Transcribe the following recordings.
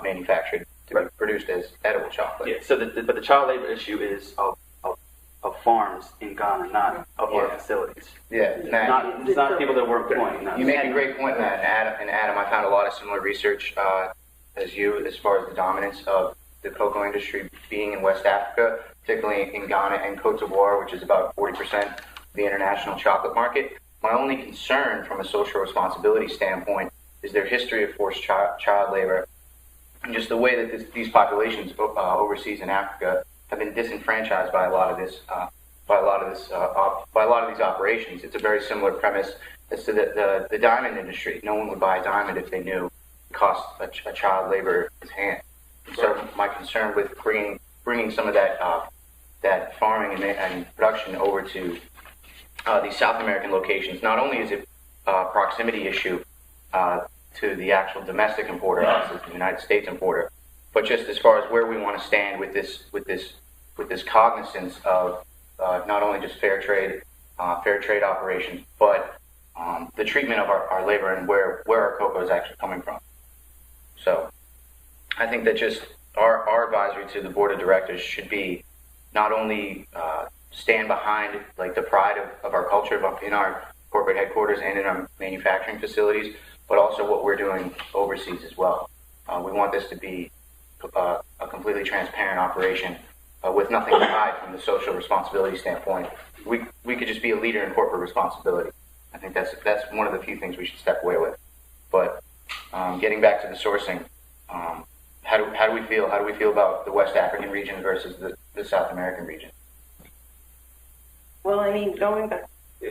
manufactured to be produced as edible chocolate. Yeah. So, but the child labor issue is of farms in Ghana, not of our facilities. Yeah, It's not people that we're employing. No. You make a great point, Matt. And Adam, I found a lot of similar research as you as far as the dominance of the cocoa industry being in West Africa, particularly in Ghana and Cote d'Ivoire, which is about 40% of the international chocolate market. My only concern from a social responsibility standpoint is their history of forced child labor and just the way that these populations overseas in Africa have been disenfranchised by a lot of these operations. It's a very similar premise as to the diamond industry. No one would buy a diamond if they knew it cost a child laborer's hand. So my concern with bringing some of that farming and production over to these South American locations, not only is it a proximity issue to the actual domestic importer, us as the United States importer, but just as far as where we want to stand with this cognizance of not only just fair trade operations, but the treatment of our labor and where our cocoa is actually coming from. So I think that just our advisory to the board of directors should be not only stand behind like the pride of our culture in our corporate headquarters and in our manufacturing facilities, but also what we're doing overseas as well. We want this to be a completely transparent operation with nothing to hide from the social responsibility standpoint. We could just be a leader in corporate responsibility. I think that's one of the few things we should step away with. But getting back to the sourcing, how do we feel? How do we feel about the West African region versus the South American region? Well, I mean, going back,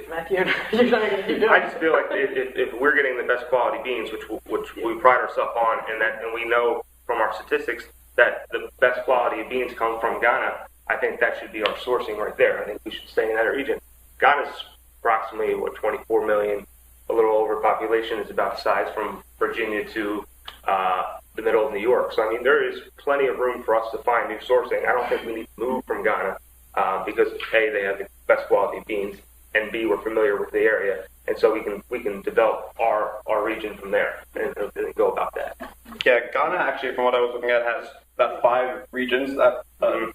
Matthew, you're not going to do it. I just feel like if we're getting the best quality beans, which we pride ourselves on, and we know from our statistics that the best quality of beans come from Ghana, I think that should be our sourcing right there. I think we should stay in that region. Ghana's approximately 24 million, a little over population is about the size from Virginia to the middle of New York. So I mean, there is plenty of room for us to find new sourcing. I don't think we need to move from Ghana because A, they have the best quality beans, and B, we're familiar with the area, and so we can develop our region from there and go about that. Yeah, Ghana actually, from what I was looking at, has about 5 regions that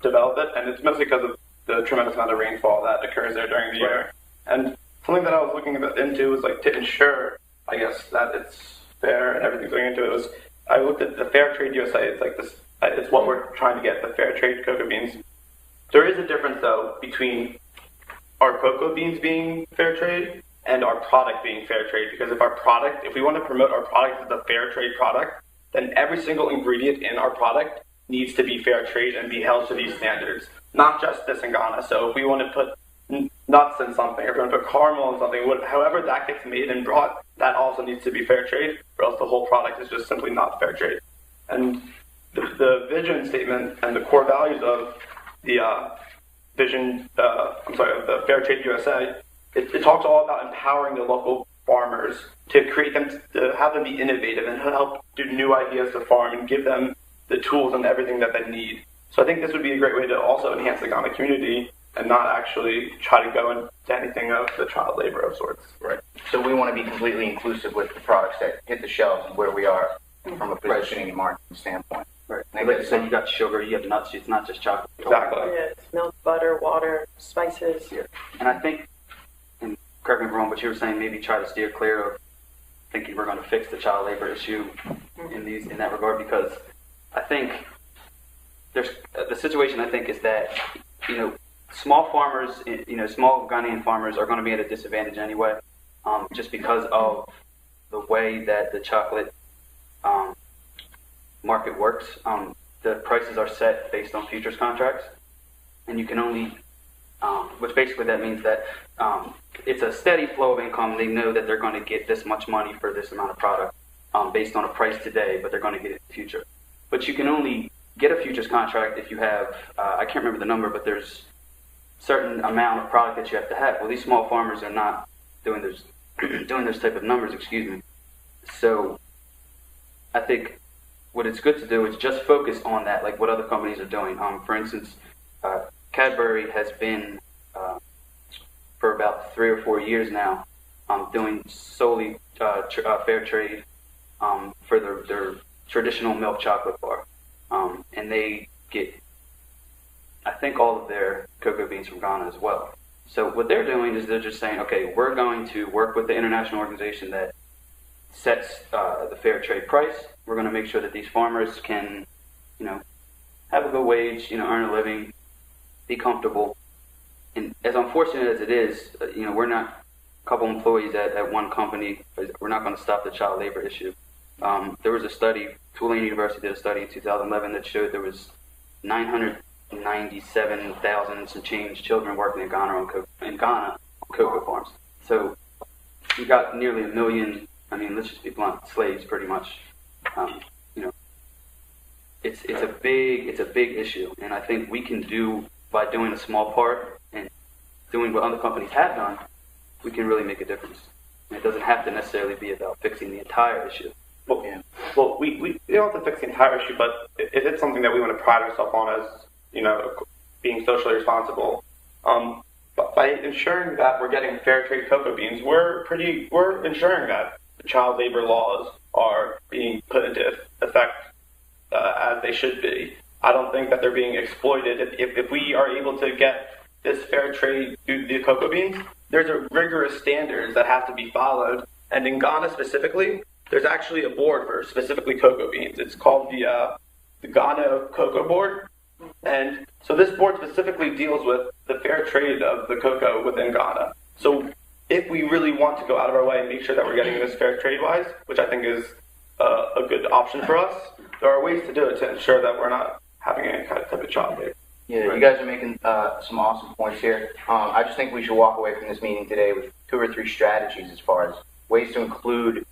develop it, and it's mostly because of the tremendous amount of rainfall that occurs there during the year. And something that I was looking into was like to ensure, I guess, that it's fair and everything's going into it. Was I looked at the Fair Trade USA. It's like this. It's what we're trying to get, the fair trade cocoa beans. There is a difference though between our cocoa beans being fair trade and our product being fair trade, because if we want to promote our product as a fair trade product, then every single ingredient in our product needs to be fair trade and be held to these standards, not just this in Ghana. So if we want to put nuts in something, or if we want to put caramel in something, however that gets made and brought, that also needs to be fair trade, or else the whole product is just simply not fair trade. And the vision statement and the core values of the the Fair Trade USA, it talks all about empowering the local farmers to create them, to have them be innovative and help do new ideas to farm and give them the tools and everything that they need. So I think this would be a great way to also enhance the Ghana community and not actually try to go into anything of the child labor of sorts. Right. So we want to be completely inclusive with the products that hit the shelves and where we are from a positioning and marketing standpoint. Right. Like you said, you got sugar, you have nuts. It's not just chocolate. Exactly. Yeah, it's milk, butter, water, spices. Yeah. And I think, and correct me if I'm wrong, but you were saying maybe try to steer clear of thinking we're going to fix the child labor issue in that regard, because I think there's the situation. I think is that small farmers, small Ghanaian farmers are going to be at a disadvantage anyway, just because of the way that the chocolate market works. The prices are set based on futures contracts, and you can only, which basically that means that it's a steady flow of income. They know that they're going to get this much money for this amount of product based on a price today, but they're going to get it in the future. But you can only get a futures contract if you have, I can't remember the number, but there's certain amount of product that you have to have. Well, these small farmers are not doing those type of numbers, So I think what it's good to do is just focus on that, like what other companies are doing. For instance, Cadbury has been for about 3 or 4 years now doing solely fair trade for their traditional milk chocolate bar, and they get, I think, all of their cocoa beans from Ghana as well. So what they're doing is they're just saying, okay, we're going to work with the international organization that sets the fair trade price. We're going to make sure that these farmers can, have a good wage, earn a living, be comfortable. And as unfortunate as it is, we're not a couple employees at one company. We're not going to stop the child labor issue. There was a study, Tulane University did a study in 2011 that showed there was 997,000 and some change children working in Ghana on cocoa farms. So you got nearly 1 million. I mean, let's just be blunt, slaves, pretty much. It's a big issue, and I think we can do, by doing a small part and doing what other companies have done, we can really make a difference. And it doesn't have to necessarily be about fixing the entire issue. Well, we don't have to fix the entire issue, but if it's something that we want to pride ourselves on as, being socially responsible, but by ensuring that we're getting fair trade cocoa beans, we're ensuring that the child labor laws are being put into effect as they should be. I don't think that they're being exploited. If we are able to get this fair trade through the cocoa beans, there's a rigorous standards that have to be followed. And in Ghana specifically, there's actually a board for specifically cocoa beans. It's called the Ghana Cocoa Board. And so this board specifically deals with the fair trade of the cocoa within Ghana. So if we really want to go out of our way and make sure that we're getting this fair trade-wise, which I think is a good option for us, there are ways to do it to ensure that we're not having any kind of type of child labor. Yeah, you guys are making some awesome points here. I just think we should walk away from this meeting today with 2 or 3 strategies as far as ways to include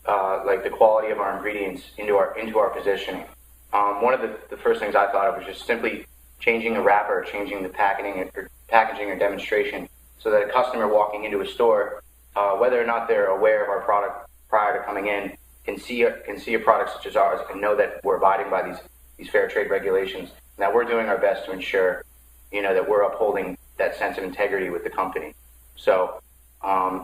like the quality of our ingredients into our positioning. One of the first things I thought of was just simply changing the wrapper, changing the packaging or demonstration, so that a customer walking into a store, whether or not they're aware of our product prior to coming in, can see a product such as ours and know that we're abiding by these fair trade regulations, and that we're doing our best to ensure, that we're upholding that sense of integrity with the company. So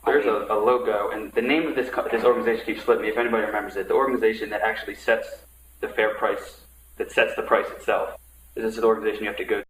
there's a logo, and the name of this organization keeps slipping me. If anybody remembers it, the organization that actually sets the fair price, that sets the price itself. This is an organization you have to go